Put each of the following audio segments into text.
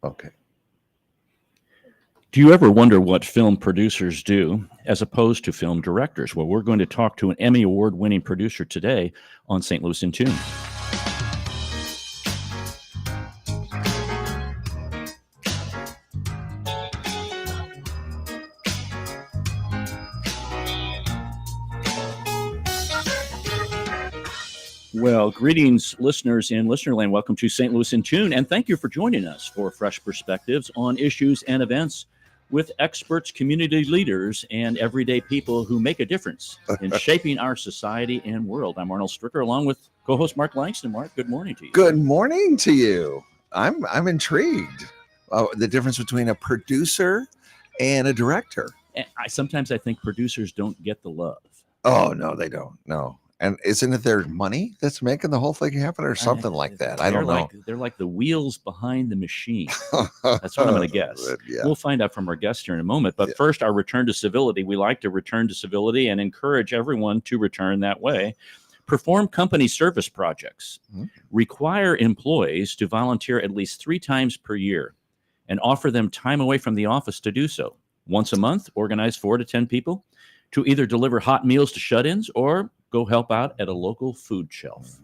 Okay. Do you ever wonder what film producers do as opposed to film directors? Well, we're going to talk to an Emmy Award-winning producer today on St. Louis in Tune. Well, greetings, listeners in Listenerland. Welcome to St. Louis in Tune, and thank you for joining us for fresh perspectives on issues and events with experts, community leaders, and everyday people who make a difference in shaping our society and world. I'm Arnold Stricker, along with co-host Mark Langston. Mark, good morning to you. Good morning to you. I'm intrigued. The difference between a producer and a director. And sometimes I think producers don't get the love. Oh, no, they don't. No. And isn't it their money that's making the whole thing happen or something like that? I don't know. They're like the wheels behind the machine. That's what I'm going to guess. Yeah. We'll find out from our guest here in a moment. But first, our return to civility. We like to return to civility and encourage everyone to return that way. Perform company service projects. Require employees to volunteer at least 3 times per year and offer them time away from the office to do so. Once a month, organize 4 to 10 people to either deliver hot meals to shut-ins or go help out at a local food shelf.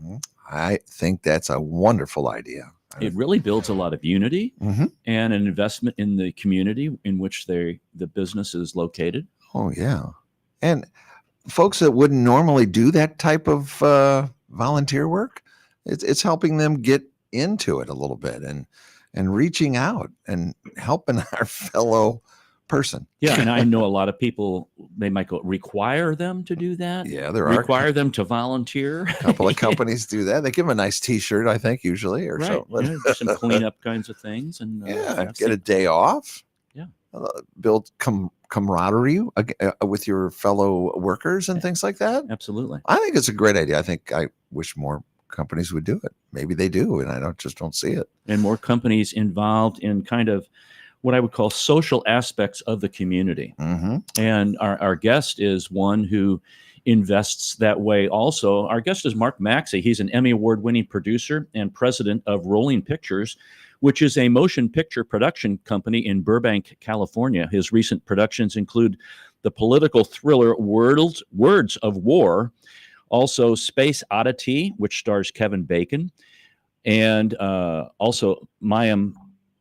I think that's a wonderful idea. It really builds a lot of unity and an investment in the community in which the business is located. Oh, yeah. And folks that wouldn't normally do that type of volunteer work, it's helping them get into it a little bit and reaching out and helping our fellow person. Yeah, and I know a lot of people, they might go require them to do that. Yeah, there require them to volunteer. A couple of companies do that. They give them a nice T-shirt, I think, usually, or right. so. Yeah, some cleanup kinds of things, and get a day off. Yeah, build camaraderie with your fellow workers and things like that. Absolutely, I think it's a great idea. I wish more companies would do it. Maybe they do, and I just don't see it. And more companies involved in kind of what I would call social aspects of the community. And our guest is one who invests that way also. Our guest is Mark Maxey. He's an Emmy Award-winning producer and president of Rolling Pictures, which is a motion picture production company in Burbank, California. His recent productions include the political thriller Words of War, also Space Oddity, which stars Kevin Bacon, and also Mayim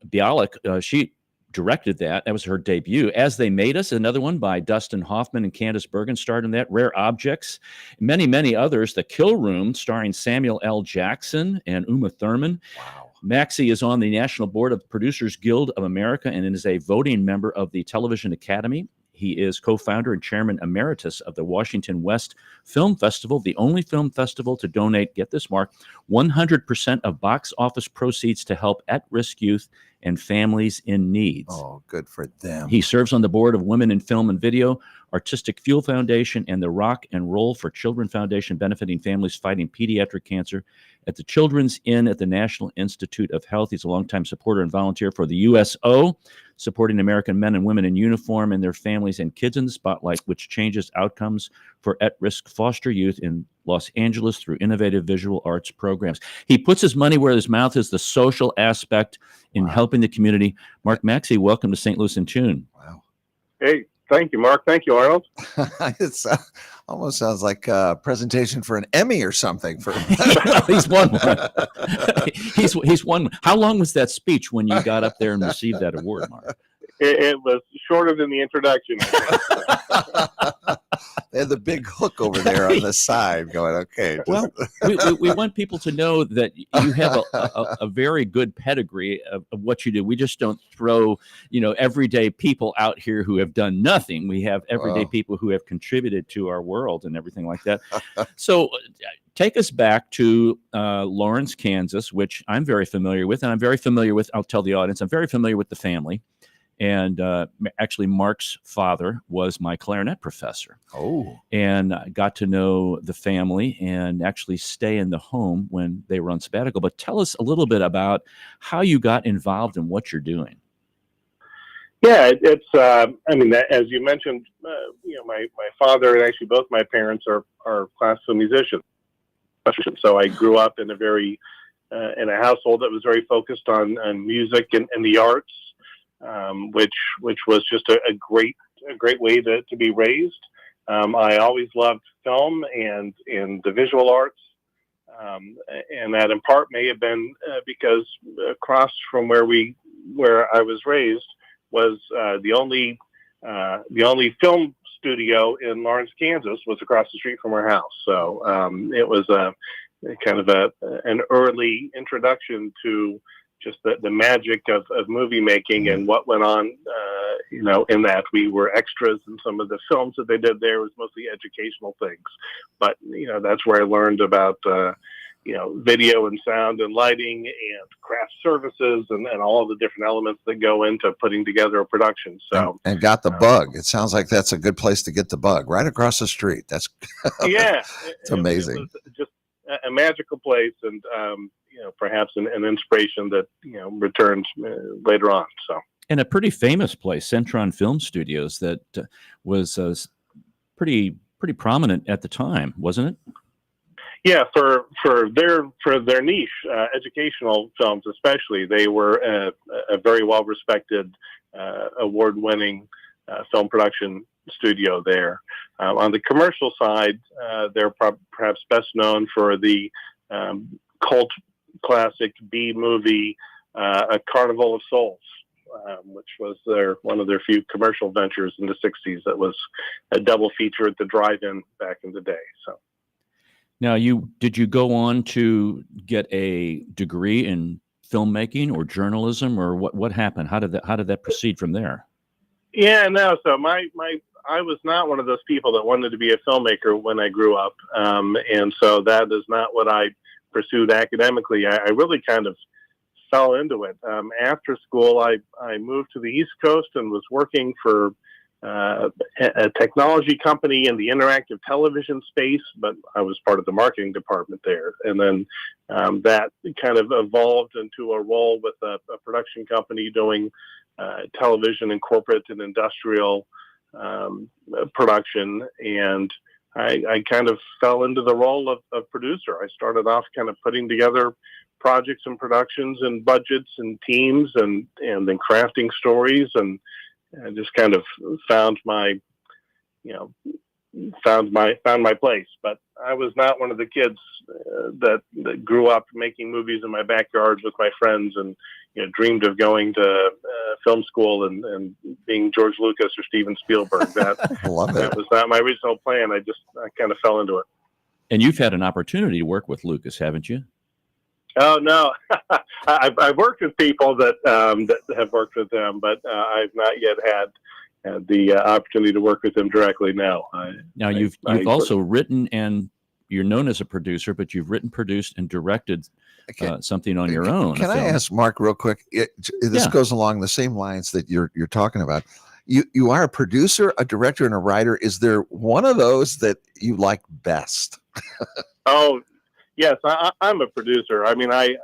Bialik. She directed that. That was her debut. As They Made Us, another one by Dustin Hoffman and Candice Bergen, starred in that. Rare Objects, many, many others. The Kill Room, starring Samuel L. Jackson and Uma Thurman. Wow. Maxey is on the National Board of Producers Guild of America and is a voting member of the Television Academy. He is co-founder and chairman emeritus of the Washington West Film Festival, the only film festival to donate, get this, Mark, 100% of box office proceeds to help at-risk youth and families in need. Oh, good for them. He serves on the board of Women in Film and Video, Artistic Fuel Foundation, and the Rock and Roll for Children Foundation, benefiting families fighting pediatric cancer at the Children's Inn at the National Institute of Health. He's a longtime supporter and volunteer for the USO, supporting American men and women in uniform and their families and Kids in the Spotlight, which changes outcomes for at-risk foster youth in Los Angeles through innovative visual arts programs. He puts his money where his mouth is, the social aspect in helping the community. Mark Maxey, welcome to St. Louis in Tune. Wow. Hey, thank you, Mark. Thank you, Arnold. It almost sounds like a presentation for an Emmy or something. Well, he's won one. he's won one. How long was that speech when you got up there and received that award, Mark? It was shorter than the introduction. They had the big hook over there on the side going, okay. Well, we want people to know that you have a very good pedigree of what you do. We just don't throw, everyday people out here who have done nothing. We have everyday people who have contributed to our world and everything like that. So take us back to Lawrence, Kansas, which I'm very familiar with. And I'm very familiar with, I'll tell the audience, I'm very familiar with the family. And actually, Mark's father was my clarinet professor. Oh. And I got to know the family and actually stay in the home when they were on sabbatical. But tell us a little bit about how you got involved in what you're doing. Yeah, it's, as you mentioned, my father and actually both my parents are classical musicians. So I grew up in a very in a household that was very focused on music and the arts, which was just a great way to be raised. I always loved film and the visual arts, and that in part may have been because across from where I was raised was the only film studio in Lawrence, Kansas, was across the street from our house. So it was kind of an early introduction to just the magic of movie making and what went on, in that we were extras in some of the films that they did there. It was mostly educational things, but, that's where I learned about, video and sound and lighting and craft services and all of the different elements that go into putting together a production. So, and got the bug. It sounds like that's a good place to get the bug, right across the street. That's yeah, it's amazing. It was just a magical place, and perhaps an inspiration that returned later on. So, and a pretty famous place, Centron Film Studios, that was pretty prominent at the time, wasn't it? Yeah, for their niche, educational films especially, they were a very well respected, award-winning film production studio there. On the commercial side, they're perhaps best known for the cult classic B movie, A Carnival of Souls, which was one of their few commercial ventures in the 60s. That was a double feature at the drive-in back in the day. So. Now, did you go on to get a degree in filmmaking or journalism, or what happened? How did that proceed from there? Yeah, no. So I was not one of those people that wanted to be a filmmaker when I grew up, and so that is not what I pursued academically. I really kind of fell into it. After school, I moved to the East Coast and was working for a technology company in the interactive television space, but I was part of the marketing department there. And then that kind of evolved into a role with a production company doing television and corporate and industrial production. And I kind of fell into the role of producer. I started off kind of putting together projects and productions and budgets and teams and then crafting stories, and just kind of found my place. But I was not one of the kids that grew up making movies in my backyard with my friends and dreamed of going to film school and being George Lucas or Steven Spielberg. That was not my original plan. I kind of fell into it. And you've had an opportunity to work with Lucas, haven't you? Oh no, I've worked with people that have worked with them, but I've not yet had the opportunity to work with them directly. No. Now you've also written, and you're known as a producer, but you've written, produced, and directed something on your own. Can I ask Mark real quick? This goes along the same lines that you're talking about. You are a producer, a director, and a writer. Is there one of those that you like best? Oh. Yes, I'm a producer. I mean, I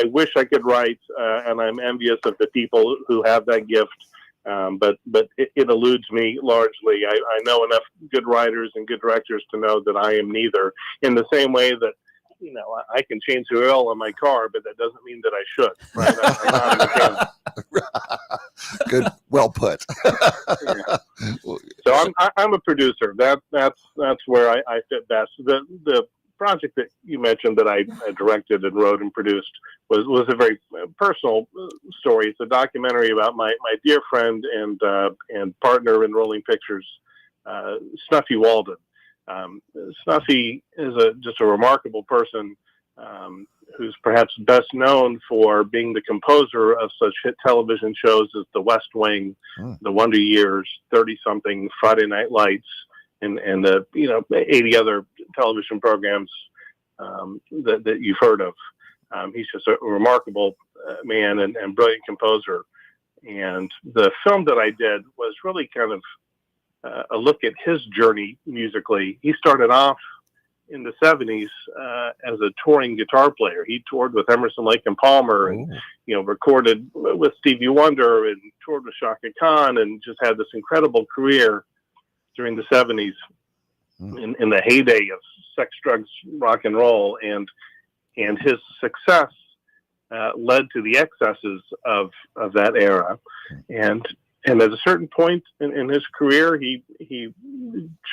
wish I could write, and I'm envious of the people who have that gift. But it eludes me largely. I know enough good writers and good directors to know that I am neither. In the same way that I can change the oil on my car, but that doesn't mean that I should. Right? I'm not a mechanic. Good, well put. Yeah. So I'm a producer. That's where I fit best. The project that you mentioned that I directed and wrote and produced was a very personal story. It's a documentary about my dear friend and partner in Rolling Pictures, Snuffy Walden. Snuffy is just a remarkable person who's perhaps best known for being the composer of such hit television shows as The West Wing, The Wonder Years, 30-something, Friday Night Lights, and the 80 other television programs that you've heard of. He's just a remarkable man and brilliant composer. And the film that I did was really kind of a look at his journey musically. He started off in the 70s as a touring guitar player. He toured with Emerson, Lake and Palmer, and recorded with Stevie Wonder and toured with Shaka Khan, and just had this incredible career during the 70s in the heyday of sex, drugs, rock and roll. And and his success led to the excesses of that era, and at a certain point in his career, he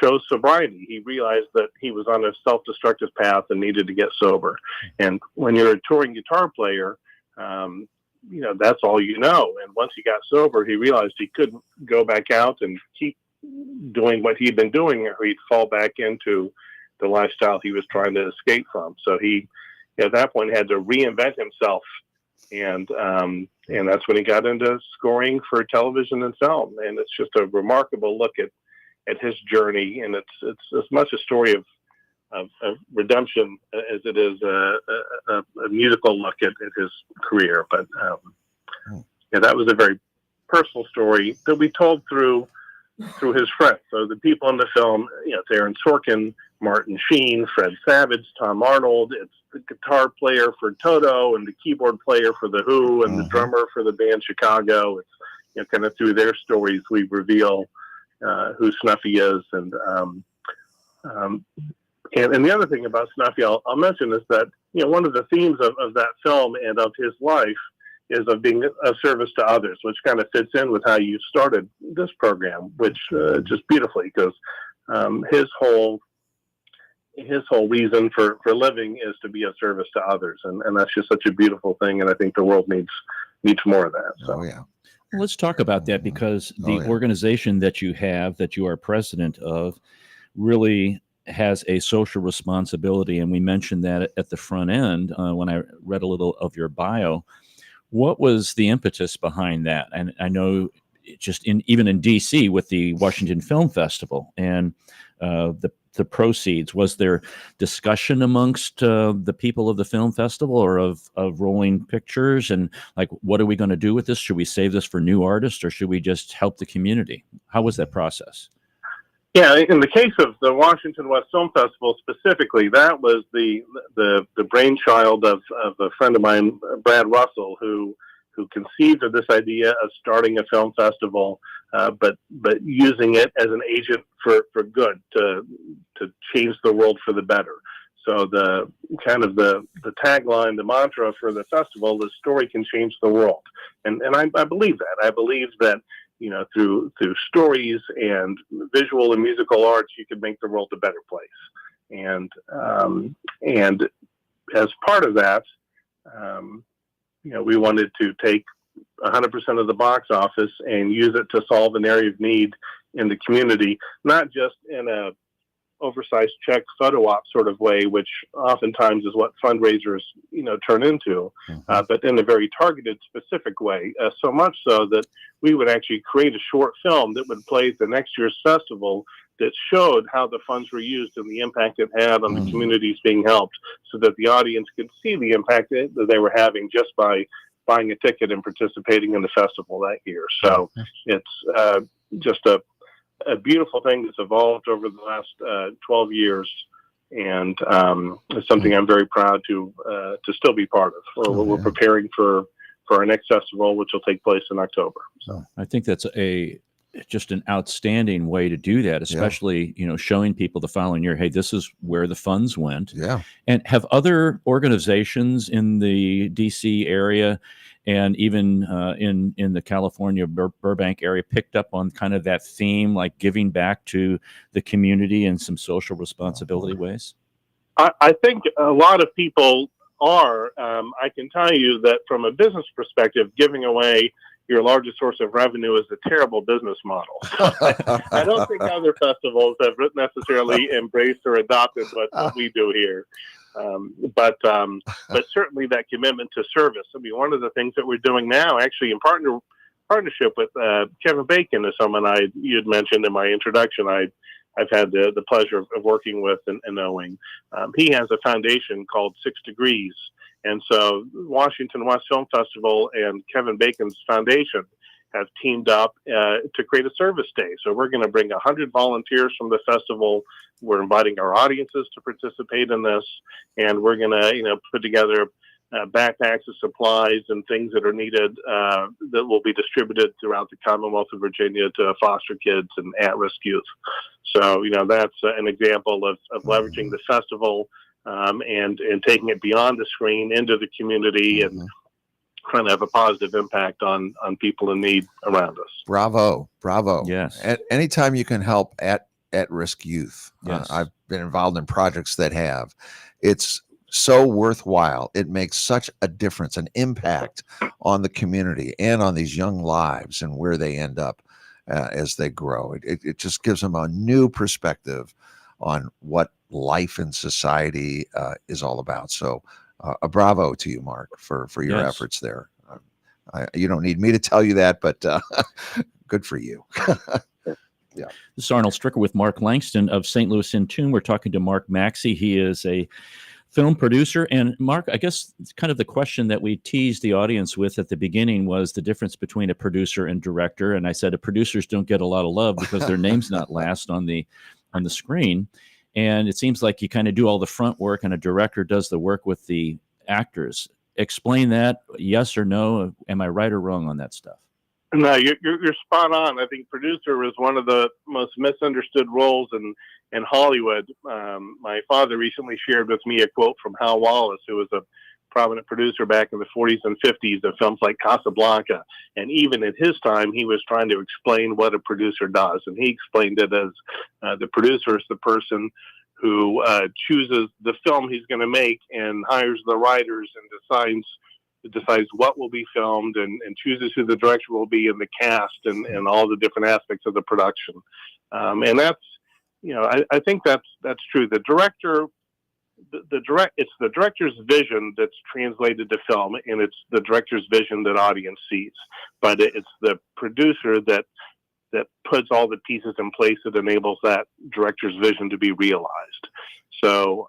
chose sobriety. He realized that he was on a self-destructive path and needed to get sober. And when you're a touring guitar player, that's all you know. And once he got sober, he realized he couldn't go back out and keep doing what he'd been doing, or he'd fall back into the lifestyle he was trying to escape from. So he, at that point, had to reinvent himself. And that's when he got into scoring for television and film. And it's just a remarkable look at his journey. And it's as much a story of redemption as it is a musical look at his career. But that was a very personal story that we told through his friends. So the people in the film, it's Aaron Sorkin, Martin Sheen, Fred Savage, Tom Arnold. It's the guitar player for Toto and the keyboard player for The Who and the drummer for the band Chicago. It's kind of through their stories we reveal who Snuffy is. And the other thing about Snuffy I'll mention is that one of the themes of that film and of his life is of being of service to others, which kind of fits in with how you started this program, which just beautifully, because his whole reason for living is to be of service to others, and that's just such a beautiful thing, and I think the world needs more of that. So. Oh yeah. Well, let's talk about that, because the organization that you are president of, really has a social responsibility, and we mentioned that at the front end when I read a little of your bio. What was the impetus behind that? And I know just even in DC with the Washington Film Festival and the proceeds, was there discussion amongst the people of the film festival or of rolling pictures, and like, what are we going to do with this? Should we save this for new artists, or should we just help the community? How was that process? Yeah, in the case of the Washington West Film Festival specifically, that was the brainchild of a friend of mine, Brad Russell, who conceived of this idea of starting a film festival, but using it as an agent for good, to change the world for the better. So the tagline, the mantra for the festival is "Story can change the world," and I believe that. I believe that. Through stories and visual and musical arts, you can make the world a better place. And as part of that, we wanted to take 100% of the box office and use it to solve an area of need in the community, not just in a oversized check photo op sort of way, which oftentimes is what fundraisers turn into, but in a very targeted, specific way, so much so that we would actually create a short film that would play at the next year's festival that showed how the funds were used and the impact it had on the communities being helped, so that the audience could see the impact that they were having just by buying a ticket and participating in the festival that year. So it's just a beautiful thing that's evolved over the last 12 years, and it's something I'm very proud to still be part of. We're preparing for our next festival, which will take place in October. So I think that's just an outstanding way to do that, especially showing people the following year, hey, this is where the funds went. Yeah. And have other organizations in the DC area and even in the California Burbank area picked up on kind of that theme, like giving back to the community in some social responsibility ways? I think a lot of people are. I can tell you that from a business perspective, giving away your largest source of revenue is a terrible business model. I don't think other festivals have necessarily embraced or adopted what we do here. But certainly that commitment to service. I mean, one of the things that we're doing now, actually in partnership with Kevin Bacon, is someone you had mentioned in my introduction. I've had the pleasure of working with and knowing. He has a foundation called 6 Degrees. And so Washington West Film Festival and Kevin Bacon's foundation have teamed up to create a service day. So we're going to bring 100 volunteers from the festival. We're inviting our audiences to participate in this, and we're going to put together backpacks of supplies and things that are needed that will be distributed throughout the Commonwealth of Virginia to foster kids and at-risk youth. So that's an example of leveraging the festival and taking it beyond the screen into the community and trying to have a positive impact on people in need around us. Bravo. Yes. Anytime you can help at-risk youth. Yes. I've been involved in projects that have. It's so worthwhile. It makes such a difference, an impact on the community and on these young lives and where they end up as they grow. It just gives them a new perspective on what life in society is all about. So a bravo to you, Mark, for your Yes. efforts there. You don't need me to tell you that, but good for you. This is Arnold Stricker with Mark Langston of St. Louis in Tune. We're talking to Mark Maxey. He is a film producer. And Mark, I guess it's kind of the question that we teased the audience with at the beginning was the difference between a producer and director. And I said, producers don't get a lot of love because their name's not last on the screen. And it seems like you kind of do all the front work and a director does the work with the actors. Explain that, yes or no? Am I right or wrong on that stuff? No, you're spot on. I think producer is one of the most misunderstood roles in Hollywood. My father recently shared with me a quote from Hal Wallace, who was a prominent producer back in the 40s and 50s of films like Casablanca. And even at his time, he was trying to explain what a producer does. And he explained it as the producer is the person who chooses the film he's going to make and hires the writers and decides what will be filmed and chooses who the director will be and the cast and all the different aspects of the production. And that's, I think that's true. The director, it's the director's vision that's translated to film, and it's the director's vision that audience sees. But it's the producer that puts all the pieces in place that enables that director's vision to be realized. So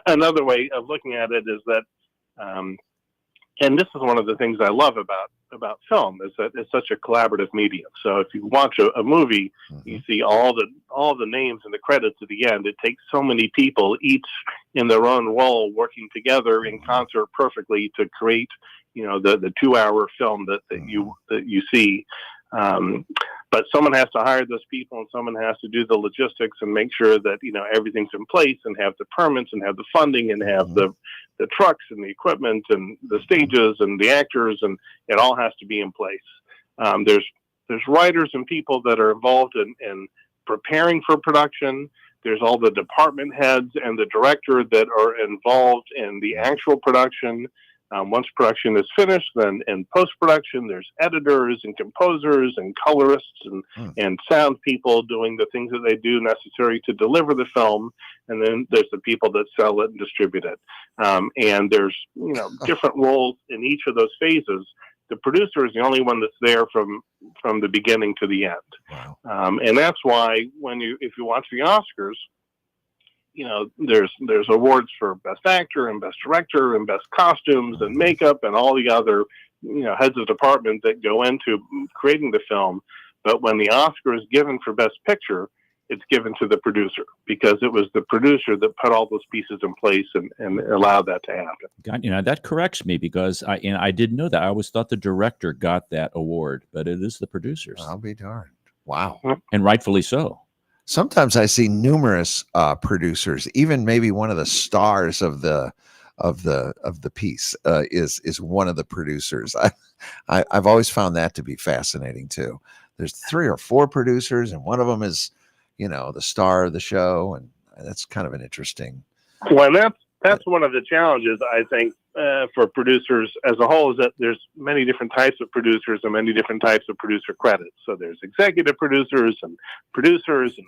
another way of looking at it is that, and this is one of the things I love about film, is that it's such a collaborative medium. So if you watch a movie, you see all the names and the credits at the end. It takes so many people, each in their own role, working together in concert perfectly to create, the 2-hour film that you see. But someone has to hire those people, and someone has to do the logistics and make sure that everything's in place, and have the permits, and have the funding, and have the trucks and the equipment and the stages and the actors, and it all has to be in place. There's writers and people that are involved in preparing for production. There's all the department heads and the director that are involved in the actual production. Once production is finished, then in post-production, there's editors and composers and colorists and sound people doing the things that they do necessary to deliver the film. And then there's the people that sell it and distribute it. And there's, different roles in each of those phases. The producer is the only one that's there from the beginning to the end. Wow. And that's why if you watch the Oscars, there's awards for best actor and best director and best costumes and makeup and all the other, heads of department that go into creating the film. But when the Oscar is given for best picture, it's given to the producer, because it was the producer that put all those pieces in place and allowed that to happen. God, that corrects me, because I didn't know that. I always thought the director got that award, but it is the producers. I'll be darned. Wow. And rightfully so. Sometimes I see numerous producers, even maybe one of the stars of the piece is one of the producers. I've always found that to be fascinating too. There's 3 or 4 producers, and one of them is, the star of the show, and that's kind of an interesting. Well, that's one of the challenges, I think, for producers as a whole, is that there's many different types of producers and many different types of producer credits. So there's executive producers and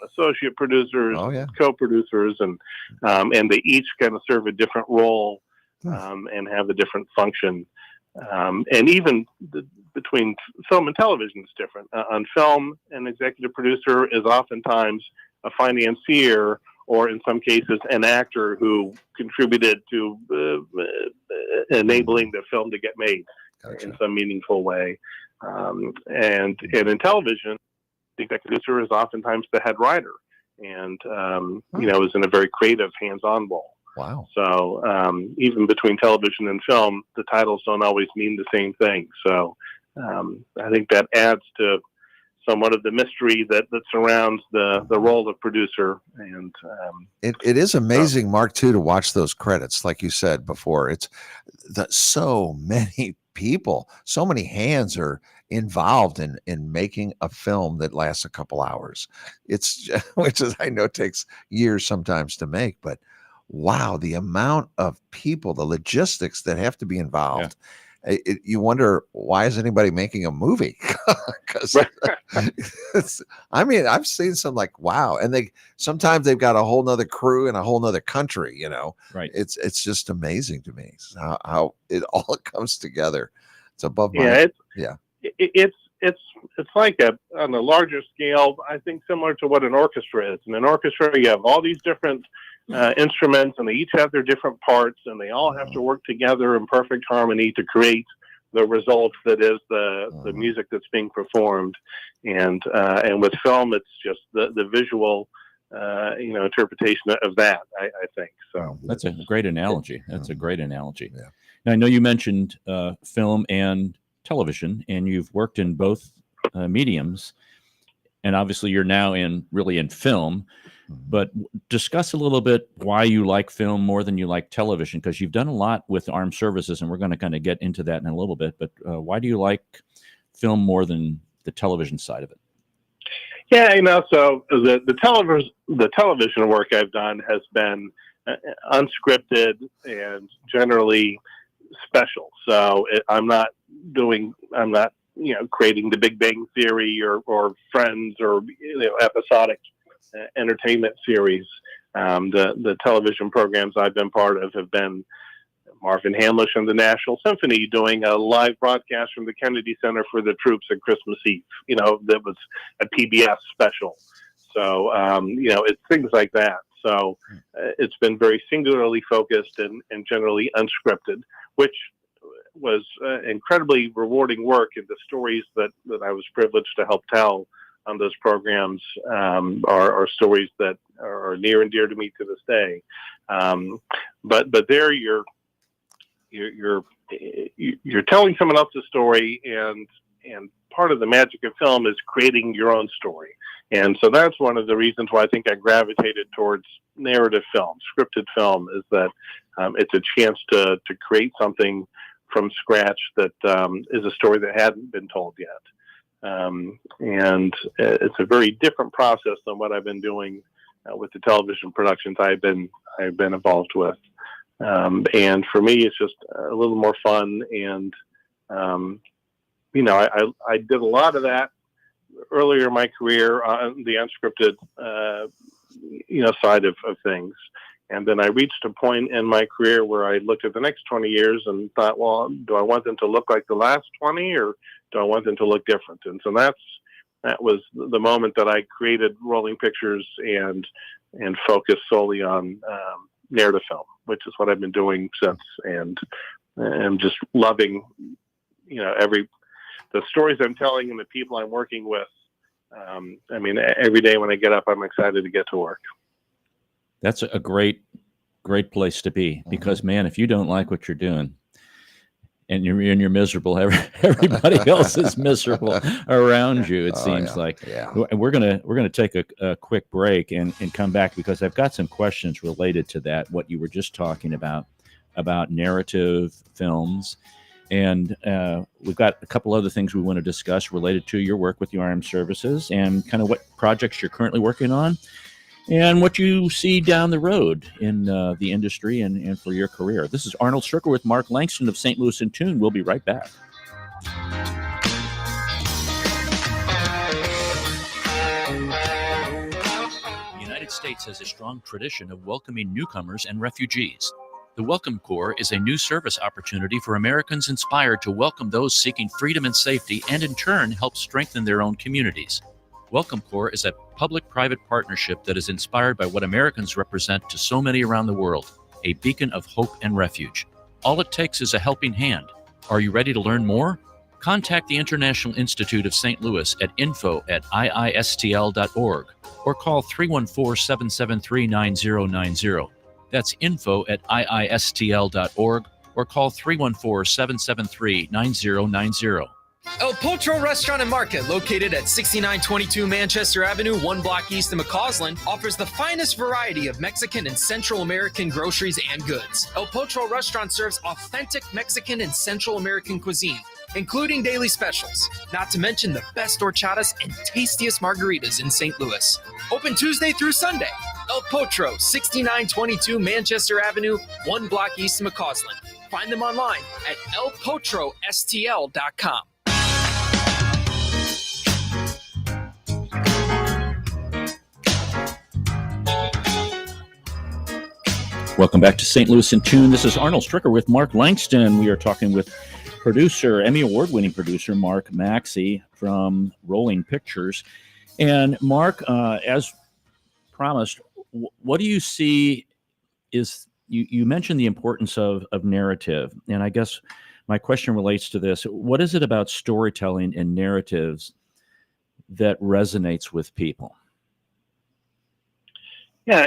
associate producers, co-producers, and they each kind of serve a different role and have a different function. And even between film and television is different. On film, an executive producer is oftentimes a financier, or in some cases, an actor who contributed to enabling the film to get made in some meaningful way. And in television, the executive producer is oftentimes the head writer, and is in a very creative, hands-on role. Wow. So even between television and film, the titles don't always mean the same thing. So I think that adds to somewhat of the mystery that surrounds the role of producer. And it is amazing, Mark, too, to watch those credits. Like you said before, it's so many people, so many hands are involved in making a film that lasts a couple hours. It's which is, I know, takes years sometimes to make, but wow, the amount of people, the logistics that have to be involved. You wonder, why is anybody making a movie? Because I mean, I've seen some like, wow, and sometimes they've got a whole nother crew in a whole nother country. Right? It's just amazing to me how it all comes together. It's above my it's like on a larger scale, I think, similar to what an orchestra is. In an orchestra, you have all these different instruments, and they each have their different parts, and they all have to work together in perfect harmony to create the result that is the music that's being performed. And with film, it's just the visual interpretation of that, I think. So that's a great analogy. That's a great analogy. Yeah. Now, I know you mentioned film and television, and you've worked in both mediums, and obviously you're now really in film. But discuss a little bit why you like film more than you like television, because you've done a lot with armed services, and we're going to kind of get into that in a little bit. But why do you like film more than the television side of it? Yeah, so the television work I've done has been unscripted and generally special. So I'm not creating the Big Bang Theory or Friends or episodic entertainment series. The television programs I've been part of have been Marvin Hamlish and the National Symphony doing a live broadcast from the Kennedy Center for the troops at Christmas Eve. That was a PBS special. So, it's things like that. So it's been very singularly focused and generally unscripted, which was incredibly rewarding work. And the stories that I was privileged to help tell on those programs are stories that are near and dear to me to this day. But there you're telling someone else's story, and part of the magic of film is creating your own story. And so that's one of the reasons why I think I gravitated towards narrative film, scripted film, is that it's a chance to create something from scratch that is a story that hadn't been told yet. And it's a very different process than what I've been doing with the television productions I've been involved with. And for me, it's just a little more fun. And, I did a lot of that earlier in my career on the unscripted, side of things. And then I reached a point in my career where I looked at the next 20 years and thought, well, do I want them to look like the last 20, or do I want them to look different? And so that was the moment that I created Rolling Pictures and focused solely on narrative film, which is what I've been doing since. And I'm just loving, the stories I'm telling and the people I'm working with. Every day when I get up, I'm excited to get to work. That's a great place to be, because, man, if you don't like what you're doing and you're miserable, everybody else is miserable around you. It seems like. Yeah. We're gonna take a quick break and come back, because I've got some questions related to that. What you were just talking about narrative films, and we've got a couple other things we want to discuss related to your work with the armed services, and kind of what projects you're currently working on, and what you see down the road in the industry and for your career. This is Arnold Stricker with Mark Langston of St. Louis in Tune. We'll be right back. The United States has a strong tradition of welcoming newcomers and refugees. The Welcome Corps is a new service opportunity for Americans inspired to welcome those seeking freedom and safety, and in turn help strengthen their own communities. Welcome Corps is a public-private partnership that is inspired by what Americans represent to so many around the world, a beacon of hope and refuge. All it takes is a helping hand. Are you ready to learn more? Contact the International Institute of St. Louis at info@iistl.org or call 314-773-9090. That's info@iistl.org or call 314-773-9090. El Potro Restaurant and Market, located at 6922 Manchester Avenue, 1 block east of McCausland, offers the finest variety of Mexican and Central American groceries and goods. El Potro Restaurant serves authentic Mexican and Central American cuisine, including daily specials, not to mention the best horchatas and tastiest margaritas in St. Louis. Open Tuesday through Sunday. El Potro, 6922 Manchester Avenue, 1 block east of McCausland. Find them online at elpotrostl.com. Welcome back to St. Louis in Tune. This is Arnold Stricker with Mark Langston. We are talking with producer, Emmy Award-winning producer Mark Maxey from Rolling Pictures. And Mark, as promised, what do you see is, you mentioned the importance of narrative. And I guess my question relates to this. What is it about storytelling and narratives that resonates with people? Yeah,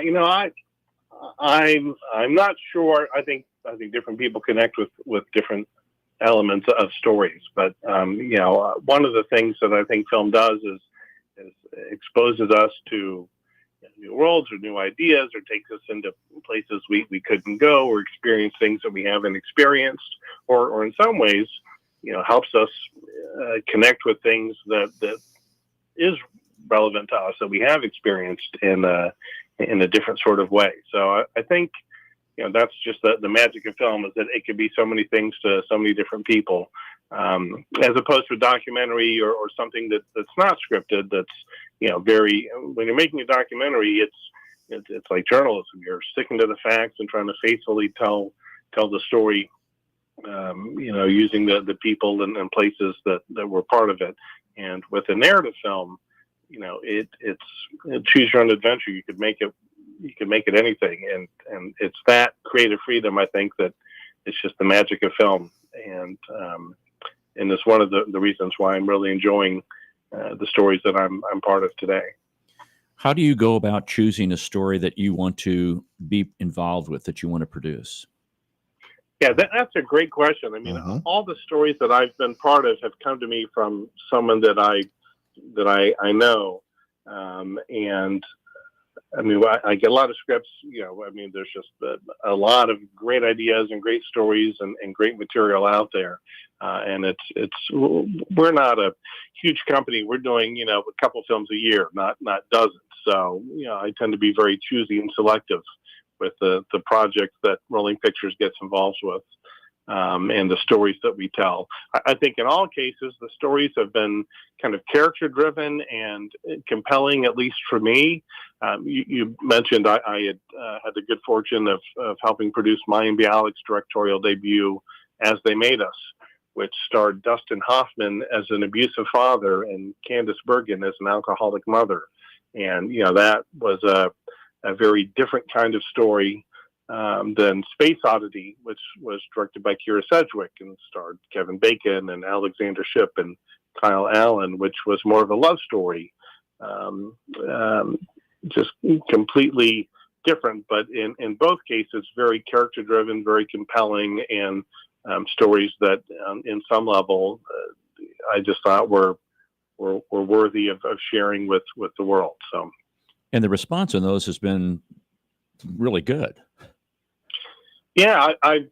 I'm not sure. I think different people connect with different elements of stories, but one of the things that I think film does is exposes us to new worlds or new ideas, or takes us into places we couldn't go, or experience things that we haven't experienced, or in some ways, helps us connect with things that is relevant to us that we have experienced in a different sort of way. So I think, that's just the magic of film, is that it can be so many things to so many different people, as opposed to a documentary or something that's not scripted. That's, very, when you're making a documentary, it's like journalism. You're sticking to the facts and trying to faithfully tell the story, using the people and places that were part of it. And with a narrative film, it's choose your own adventure. You could make it anything, and it's that creative freedom, I think, that it's just the magic of film, and it's one of the reasons why I'm really enjoying the stories that I'm part of today. How do you go about choosing a story that you want to be involved with, that you want to produce? Yeah, that's a great question. I mean, all the stories that I've been part of have come to me from someone that I know, and I mean, I get a lot of scripts. There's just a lot of great ideas and great stories and great material out there. And we're not a huge company. We're doing, a couple films a year, not dozens. So, I tend to be very choosy and selective with the projects that Rolling Pictures gets involved with, and the stories that we tell. I think in all cases, the stories have been kind of character driven and compelling, at least for me. You mentioned I had had the good fortune of helping produce Mayim Bialik's directorial debut, As They Made Us, which starred Dustin Hoffman as an abusive father and Candice Bergen as an alcoholic mother. And, that was a very different kind of story than Space Oddity, which was directed by Kira Sedgwick and starred Kevin Bacon and Alexander Shipp and Kyle Allen, which was more of a love story. Just completely different, but in both cases, very character driven, very compelling, and stories that in some level I just thought were worthy of sharing with the world. So, and the response on those has been really good. Yeah, I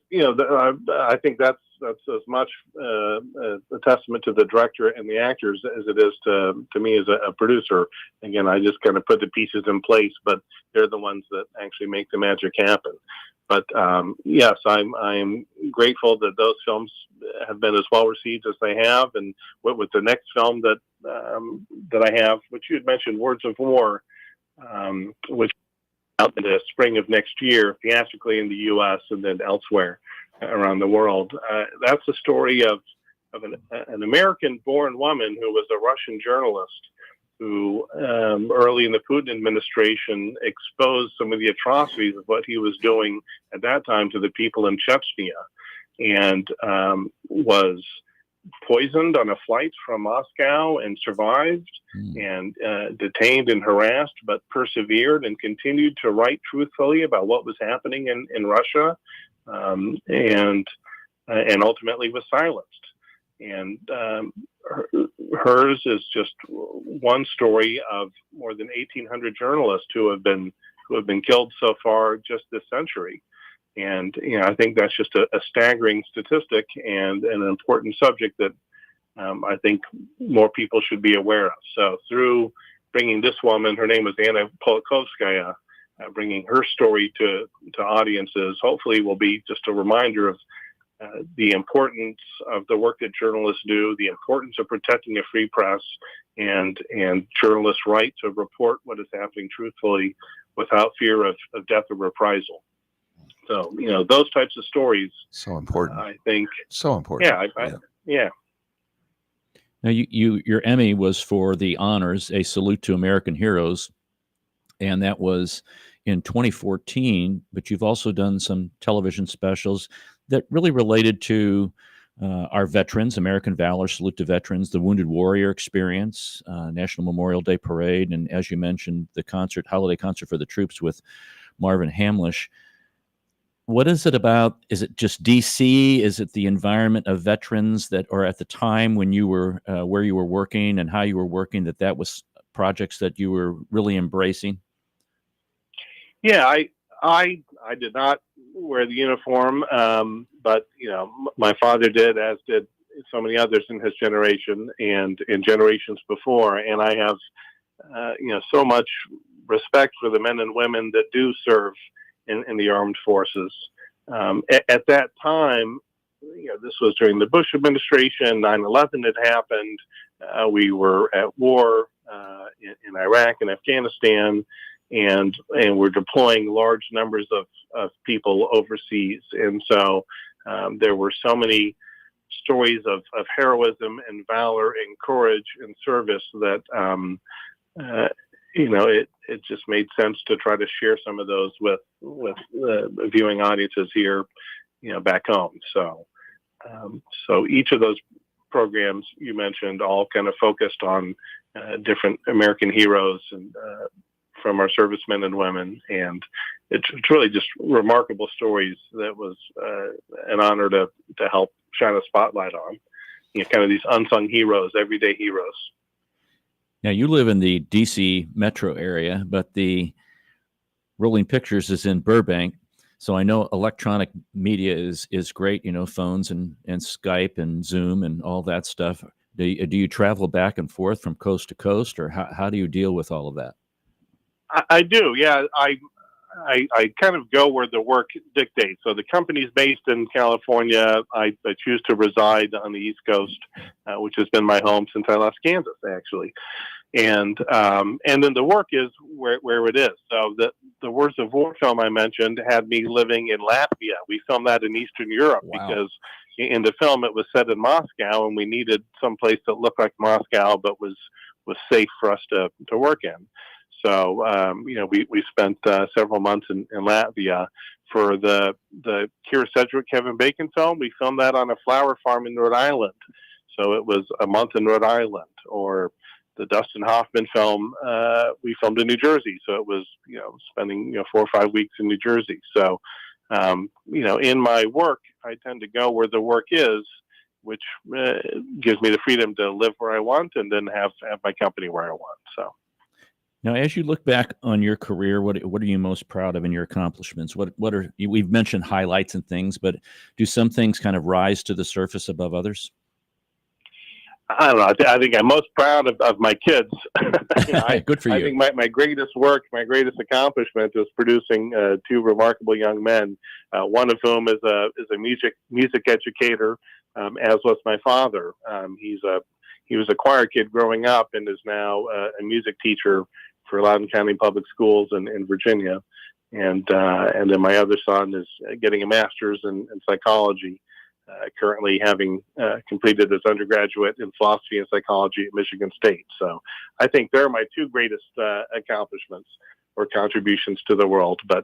think that's as much a testament to the director and the actors as it is to me as a producer. Again, I just kind of put the pieces in place, but they're the ones that actually make the magic happen. But yes, I'm grateful that those films have been as well received as they have, and with the next film that I have, which you had mentioned, Words of War, which out in the spring of next year, theatrically in the U.S. and then elsewhere around the world. That's a story of an American-born woman who was a Russian journalist who, early in the Putin administration, exposed some of the atrocities of what he was doing at that time to the people in Chechnya, and was poisoned on a flight from Moscow and survived, and detained and harassed, but persevered and continued to write truthfully about what was happening in Russia, and ultimately was silenced. And hers is just one story of more than 1,800 journalists who have been killed so far just this century. And I think that's just a staggering statistic and an important subject that I think more people should be aware of. So through bringing this woman, her name is Anna Politkovskaya, bringing her story to audiences, hopefully will be just a reminder of the importance of the work that journalists do, the importance of protecting a free press, and journalists' right to report what is happening truthfully without fear of death or reprisal. So, those types of stories. So important. I think. So important. Yeah. Now, your Emmy was for The Honors, A Salute to American Heroes, and that was in 2014, but you've also done some television specials that really related to our veterans, American Valor, Salute to Veterans, the Wounded Warrior Experience, National Memorial Day Parade, and as you mentioned, the holiday concert for the troops with Marvin Hamlish. What is it about? Is it just DC? Is it the environment of veterans that, or at the time when you were where you were working and how you were working, that was projects that you were really embracing? Yeah, I did not wear the uniform, but my father did, as did so many others in his generation and in generations before. And I have so much respect for the men and women that do serve in the armed forces. At that time, this was during the Bush administration. 9/11 had happened. We were at war in Iraq and Afghanistan, and we're deploying large numbers of people overseas. And so there were so many stories of heroism and valor and courage and service that it just made sense to try to share some of those with viewing audiences here, back home. So each of those programs you mentioned all kind of focused on different American heroes and from our servicemen and women, and it's really just remarkable stories that was an honor to help shine a spotlight on. Kind of these unsung heroes, everyday heroes. Now, you live in the DC metro area, but the Rolling Pictures is in Burbank. So I know electronic media is great, phones and Skype and Zoom and all that stuff. Do you travel back and forth from coast to coast, or how do you deal with all of that? I do. Yeah. I kind of go where the work dictates. So the company's based in California. I choose to reside on the East Coast, which has been my home since I left Kansas, actually. And then the work is where it is. So the Words of War film I mentioned had me living in Latvia. We filmed that in Eastern Europe. Wow. Because in the film it was set in Moscow, and we needed some place that looked like Moscow but was safe for us to work in. So, we spent several months in Latvia for the Kira Sedgwick, Kevin Bacon film. We filmed that on a flower farm in Rhode Island. So it was a month in Rhode Island. Or the Dustin Hoffman film, we filmed in New Jersey. So it was, spending, 4 or 5 weeks in New Jersey. So, in my work, I tend to go where the work is, which gives me the freedom to live where I want and then have my company where I want. So. Now, as you look back on your career, what are you most proud of in your accomplishments? What are we've mentioned highlights and things, but do some things kind of rise to the surface above others? I don't know. I think I'm most proud of my kids. Good for you. I think my greatest work, my greatest accomplishment is producing 2 remarkable young men. One of whom is a music educator, as was my father. He was a choir kid growing up and is now a music teacher for Loudoun County Public Schools in Virginia. And then my other son is getting a master's in psychology, currently having completed his undergraduate in philosophy and psychology at Michigan State. So I think they're my 2 greatest accomplishments or contributions to the world. But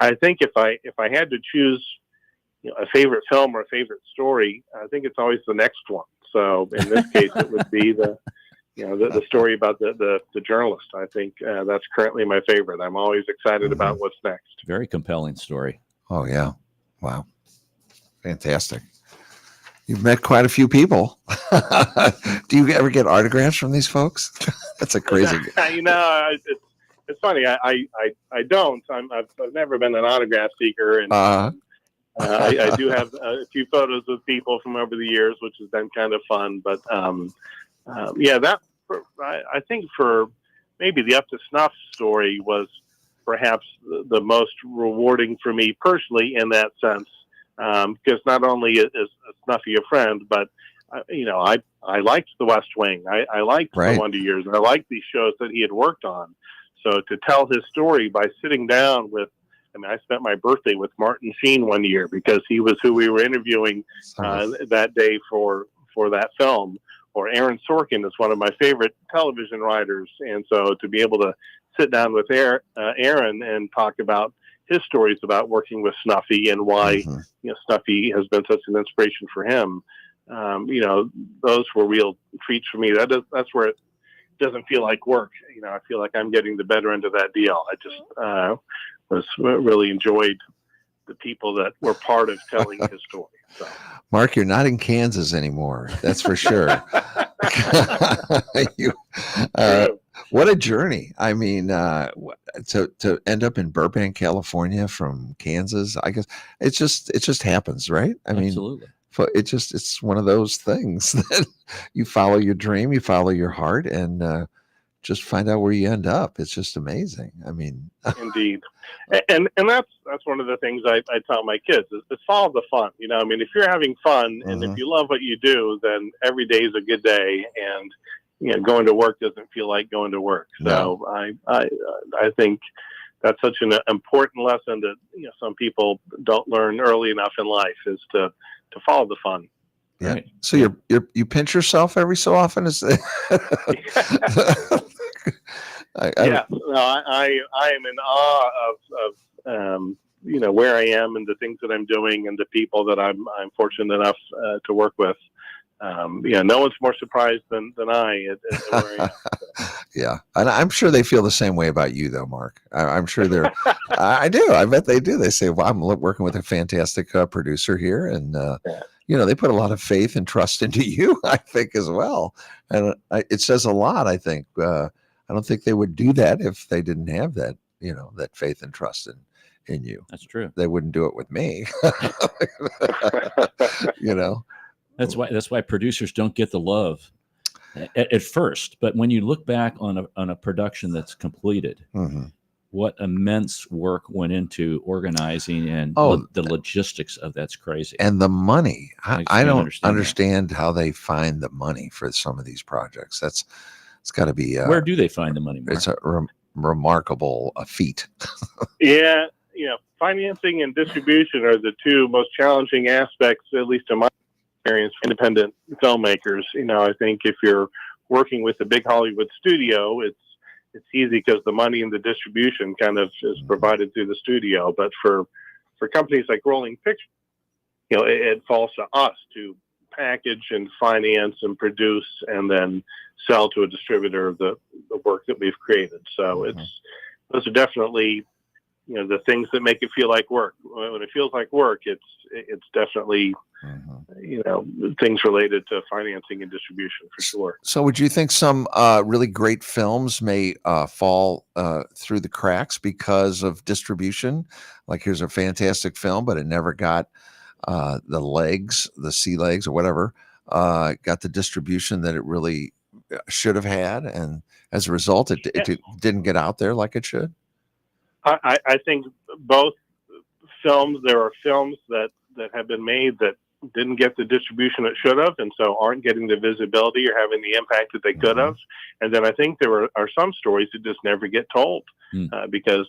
I think if I had to choose a favorite film or a favorite story, I think it's always the next one. So in this case, it would be the story about the journalist. I think that's currently my favorite. I'm always excited about what's next. Very compelling story. Oh, yeah. Wow. Fantastic. You've met quite a few people. Do you ever get autographs from these folks? That's a crazy. It's funny. I don't. I've never been an autograph seeker, and I do have a few photos with people from over the years, which has been kind of fun. But I think for maybe the Up to Snuff story was perhaps the most rewarding for me personally in that sense, because not only is Snuffy a friend, but I liked The West Wing. I liked The Wonder Years, and I liked these shows that he had worked on. So to tell his story by sitting down with, I spent my birthday with Martin Sheen one year because he was who we were interviewing that day for that film. Or Aaron Sorkin is one of my favorite television writers, and so to be able to sit down with Aaron and talk about his stories about working with Snuffy and why Snuffy has been such an inspiration for him, those were real treats for me. That's where it doesn't feel like work. I feel like I'm getting the better end of that deal. I just really enjoyed the people that were part of telling his story. So. Mark, you're not in Kansas anymore. That's for sure. What a journey. I mean, to end up in Burbank, California from Kansas, I guess it just happens, right? Absolutely. It's one of those things that you follow your dream, you follow your heart, and just find out where you end up. It's just amazing. Indeed. And that's one of the things I tell my kids is follow the fun. If you're having fun and if you love what you do, then every day is a good day. And, going to work doesn't feel like going to work. No. So I think that's such an important lesson that, some people don't learn early enough in life is to follow the fun. Yeah. Right. So you pinch yourself every so often? I am in awe of where I am and the things that I'm doing and the people that I'm fortunate enough to work with. No one's more surprised than I at where I am. Yeah, and I'm sure they feel the same way about you, though, Mark. I'm sure they're. I do. I bet they do. They say, "Well, I'm working with a fantastic producer here," and they put a lot of faith and trust into you, I think, as well. And it says a lot, I think. I don't think they would do that if they didn't have that, that faith and trust in you. That's true. They wouldn't do it with me. That's why producers don't get the love at first. But when you look back on a production that's completed, what immense work went into organizing and the logistics of that's crazy. And the money. I don't understand how they find the money for some of these projects. It's got to be. Where do they find the money, Mark? It's a remarkable feat. Yeah, financing and distribution are the two most challenging aspects, at least in my experience, for independent filmmakers. I think if you're working with a big Hollywood studio, it's easy because the money and the distribution kind of is provided through the studio. But for companies like Rolling Pictures, it falls to us to package and finance and produce and then sell to a distributor the work that we've created. So those are definitely the things that make it feel like work. When it feels like work, it's definitely things related to financing and distribution for sure. So would you think some really great films may fall through the cracks because of distribution? Like, here's a fantastic film, but it never got the sea legs or whatever, got the distribution that it really should have had, and as a result, it didn't get out there like it should. I think both films. There are films that have been made that didn't get the distribution it should have, and so aren't getting the visibility or having the impact that they could have. And then I think there are some stories that just never get told because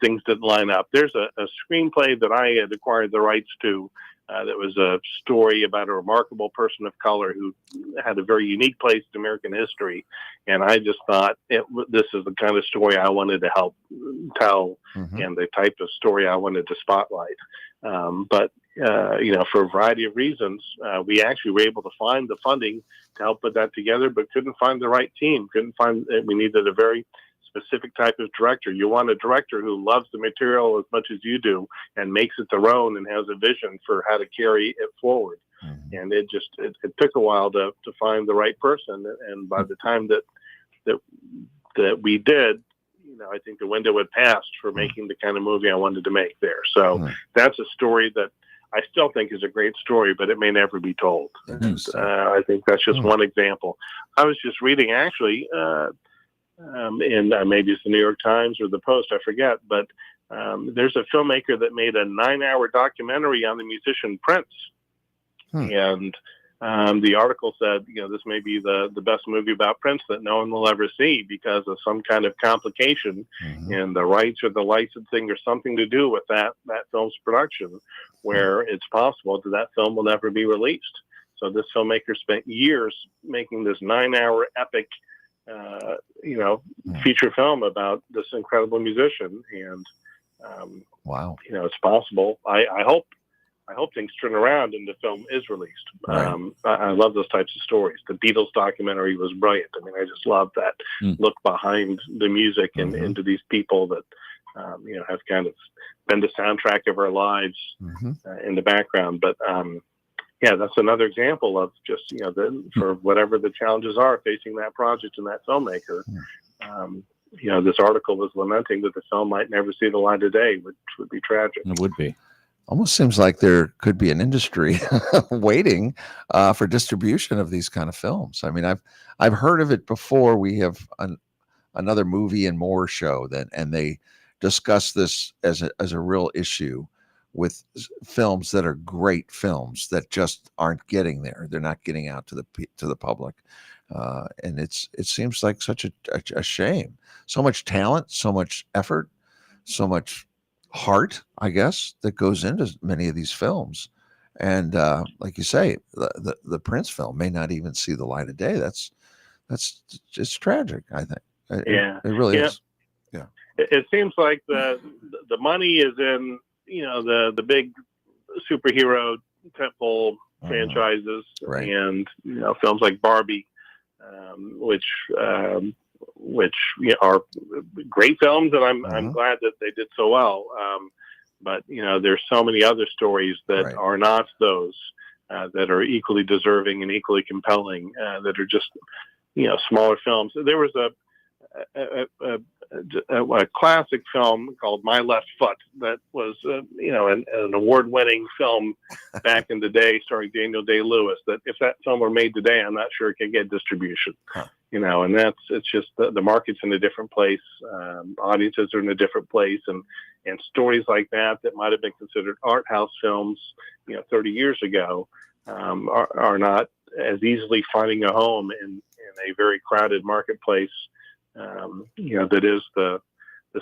things didn't line up. There's a screenplay that I had acquired the rights to. That was a story about a remarkable person of color who had a very unique place in American history. And I just thought this is the kind of story I wanted to help tell and the type of story I wanted to spotlight. But for a variety of reasons, we actually were able to find the funding to help put that together, but couldn't find the right team. We needed a very specific type of director. You want a director who loves the material as much as you do and makes it their own and has a vision for how to carry it forward. and it took a while to find the right person. And by the time that we did, I think the window had passed for making the kind of movie I wanted to make there. So that's a story that I still think is a great story, but it may never be told. And, I think that's just one example. I was just reading, actually, in maybe it's the New York Times or the Post, I forget, but there's a filmmaker that made a 9-hour documentary on the musician Prince. And the article said, this may be the best movie about Prince that no one will ever see because of some kind of complication in the rights or the licensing or something to do with that film's production, where it's possible that film will never be released. So this filmmaker spent years making this 9-hour epic, feature film about this incredible musician. And, wow, it's possible. I hope things turn around and the film is released. Right. I love those types of stories. The Beatles documentary was brilliant. I mean, I just love that look behind the music and into these people that, have kind of been the soundtrack of our lives in the background. But, that's another example of just, for whatever the challenges are facing that project and that filmmaker, this article was lamenting that the film might never see the light of day, which would be tragic. It would be. Almost seems like there could be an industry waiting for distribution of these kind of films. I mean, I've heard of it before. We have another Movie and More show and they discuss this as a real issue with films that are great films that just aren't getting there. They're not getting out to the public, and it seems like such a shame. So much talent, so much effort, so much heart, I guess, that goes into many of these films. And like you say, the Prince film may not even see the light of day. That's just tragic, I think. It really is. Yeah. It seems like the money is in, the big superhero tentpole franchises, right. And, films like Barbie, which are great films, and I'm glad that they did so well. But there's so many other stories that are not those that are equally deserving and equally compelling, that are just smaller films. There was a classic film called My Left Foot that was an award-winning film back in the day, starring Daniel Day-Lewis. That if that film were made today, I'm not sure it could get distribution. And it's just the market's in a different place, audiences are in a different place, and stories like that might have been considered art house films 30 years ago are not as easily finding a home in a very crowded marketplace that is the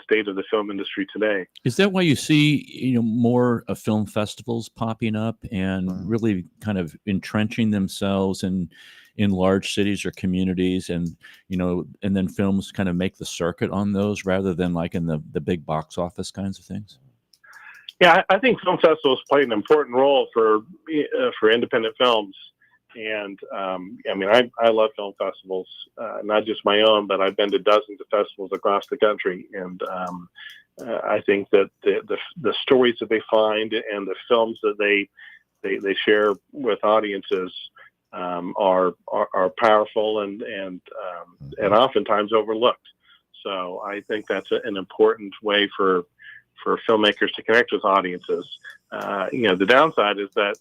state of the film industry today. Is that why you see more film festivals popping up and really kind of entrenching themselves in large cities or communities, and and then films kind of make the circuit on those rather than like in the big box office kinds of things? Yeah, I think film festivals play an important role for independent films. And I love film festivals, not just my own, but I've been to dozens of festivals across the country. And I think that the stories that they find and the films that they share with audiences are powerful and oftentimes overlooked. So I think that's an important way for filmmakers to connect with audiences. The downside is that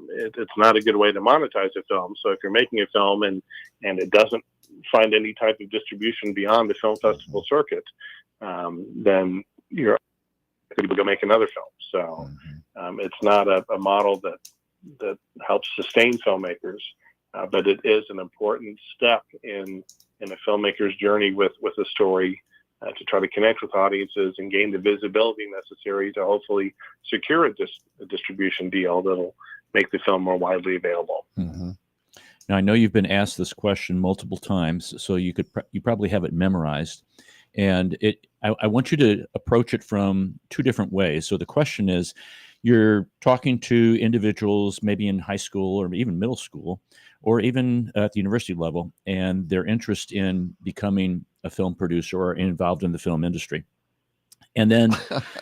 it's not a good way to monetize a film. So if you're making a film and it doesn't find any type of distribution beyond the film festival circuit, then you're going to go make another film. So it's not a model that helps sustain filmmakers, but it is an important step in a filmmaker's journey with a story, to try to connect with audiences and gain the visibility necessary to hopefully secure a distribution deal that'll make the film more widely available. Now, I know you've been asked this question multiple times, so you probably have it memorized. And I want you to approach it from two different ways. So the question is, you're talking to individuals maybe in high school or even middle school, or even at the university level, and their interest in becoming a film producer or involved in the film industry. And then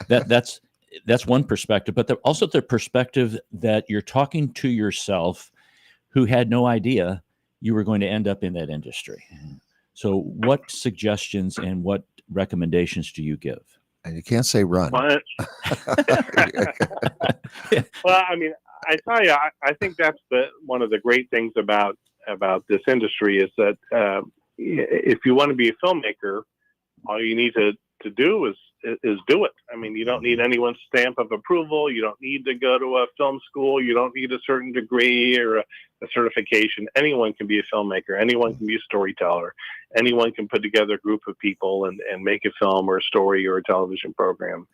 that's that's one perspective, but also the perspective that you're talking to yourself who had no idea you were going to end up in that industry. So what suggestions and what recommendations do you give? And you can't say run. Well, I mean, I tell you, I think that's one of the great things about this industry is that if you want to be a filmmaker, all you need to do is do it. I mean, you don't need anyone's stamp of approval. You don't need to go to a film school. You don't need a certain degree or a certification. Anyone can be a filmmaker. Anyone can be a storyteller. Anyone can put together a group of people and make a film or a story or a television program.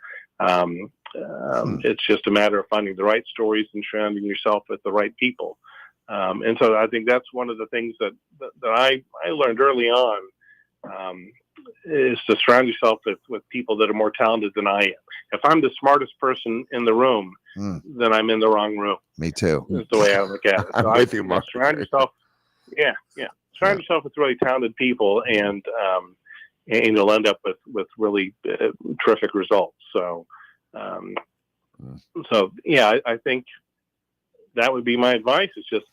It's just a matter of finding the right stories and surrounding yourself with the right people. And so I think that's one of the things that I learned early on, is to surround yourself with people that are more talented than I am. If I'm the smartest person in the room, then I'm in the wrong room. Me too. That's the way I look at it. I'm So with you, Mark. Surround yourself. Surround yourself with really talented people, and you'll end up with really terrific results. So, I think that would be my advice. Is just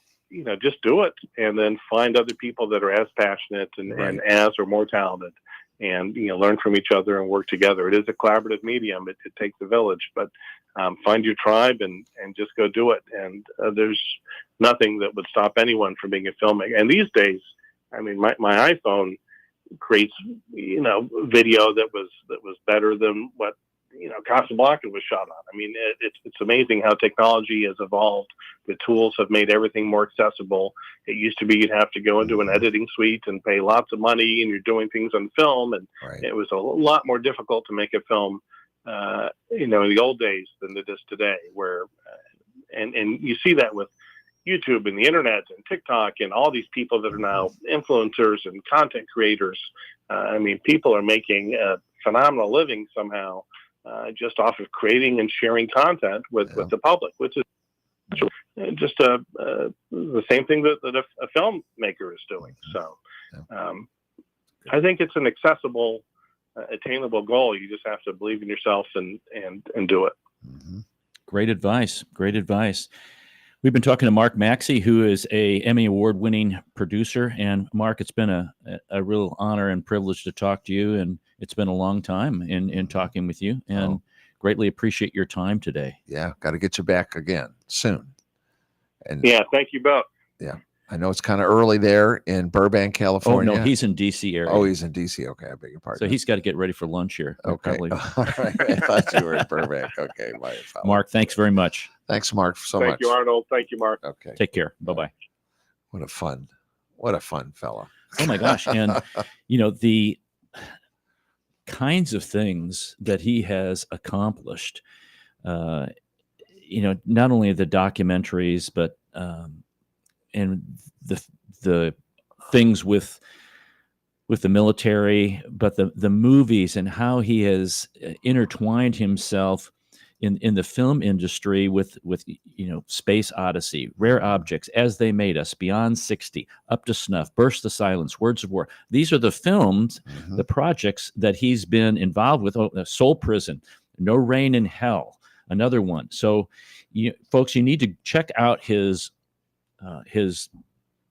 do it, and then find other people that are as passionate and as or more talented, and learn from each other and work together. It is a collaborative medium. It takes a village, but find your tribe and just go do it. And there's nothing that would stop anyone from being a filmmaker. And these days, I mean, my iPhone creates video that was better than what Casablanca was shot on. I mean, it's amazing how technology has evolved. The tools have made everything more accessible. It used to be you'd have to go into an editing suite and pay lots of money, and you're doing things on film, and it was a lot more difficult to make a film, in the old days than it is today. Where, and you see that with YouTube and the internet and TikTok and all these people that are now influencers and content creators. I mean, people are making a phenomenal living somehow. Just off of creating and sharing content with the public, which is just the same thing that a filmmaker is doing. So I think it's an accessible, attainable goal. You just have to believe in yourself and do it. Mm-hmm. Great advice. Great advice. We've been talking to Mark Maxey, who is a Emmy Award-winning producer. And Mark, it's been a real honor and privilege to talk to you. And it's been a long time in talking with you, and greatly appreciate your time today. Yeah, got to get you back again soon. And thank you both. Yeah, I know it's kind of early there in Burbank, California. Oh, no, he's in D.C. area. Oh, he's in D.C. Okay, I beg your pardon. So he's got to get ready for lunch here. Okay. Probably. All right. I thought you were in Burbank. Okay. Mark, thanks very much. Thanks, Mark, so much. Thank you, Arnold. Thank you, Mark. Okay. Take care. Bye-bye. What a fun fella. Oh, my gosh. And, the kinds of things that he has accomplished, not only the documentaries, but and the things with the military, but the movies and how he has intertwined himself in the film industry with Space Odyssey, Rare Objects, As They Made Us, Beyond 60, Up to Snuff, Burst the Silence, Words of War. These are the films, the projects that he's been involved with. Soul Prison, No Rain in Hell, another one. So, folks, you need to check out his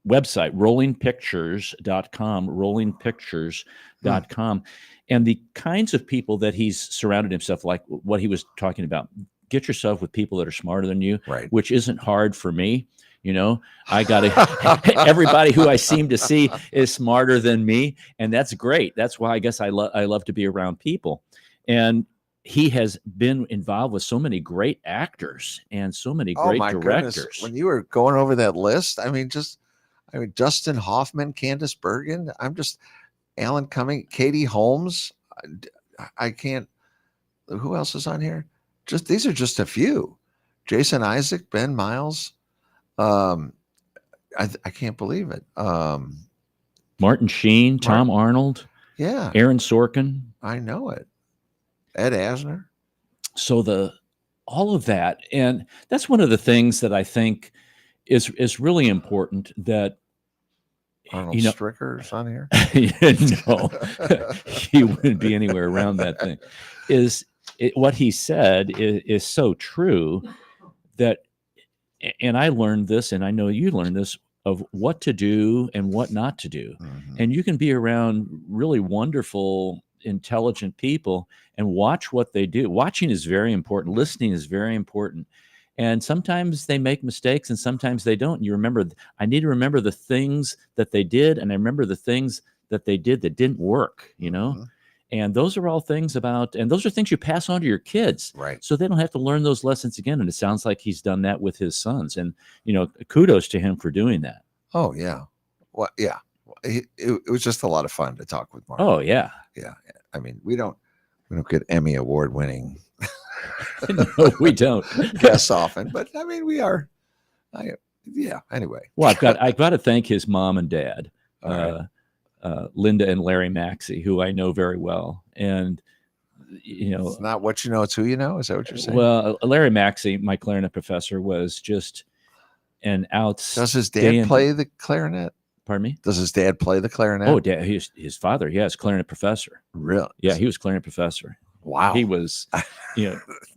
website, rollingpictures.com, rollingpictures.com. And the kinds of people that he's surrounded himself, like what he was talking about, get yourself with people that are smarter than you, which isn't hard for me. I got to, everybody who I seem to see is smarter than me. And that's great. That's why I guess I love to be around people. And he has been involved with so many great actors and so many great directors. Goodness. When you were going over that list, Dustin Hoffman, Candace Bergen, Alan Cumming, Katie Holmes. I can't. Who else is on here? These are just a few. Jason Isaac, Ben Miles. I can't believe it. Martin Sheen, Tom Arnold. Yeah. Aaron Sorkin. I know it. Ed Asner. So all of that, and that's one of the things that I think is really important that. Arnold Stricker's on here. No, he wouldn't be anywhere around that thing. Is what he said is so true that, and I learned this, and I know you learned this, of what to do and what not to do. And you can be around really wonderful, intelligent people and watch what they do. Watching is very important. Listening is very important. And sometimes they make mistakes and sometimes they don't. And you remember, I need to remember the things that they did, and I remember the things that they did that didn't work, you know? And those are all things and those are things you pass on to your kids. Right. So they don't have to learn those lessons again. And it sounds like he's done that with his sons. And, kudos to him for doing that. Oh, yeah. Well, yeah. It was just a lot of fun to talk with Mark. Oh, yeah. Yeah. I mean, we don't get Emmy Award winning No, we don't. guests often, but I mean, we are. Anyway. Well, I've got to thank his mom and dad. Linda and Larry Maxey, who I know very well. And, it's not what you know, it's who you know. Is that what you're saying? Well, Larry Maxey, my clarinet professor, was just an outstanding. Does his dad play the clarinet? Pardon me? Does his dad play the clarinet? Oh, dad, his father, yes, clarinet professor. Really? Yeah, he was clarinet professor. Wow. He was,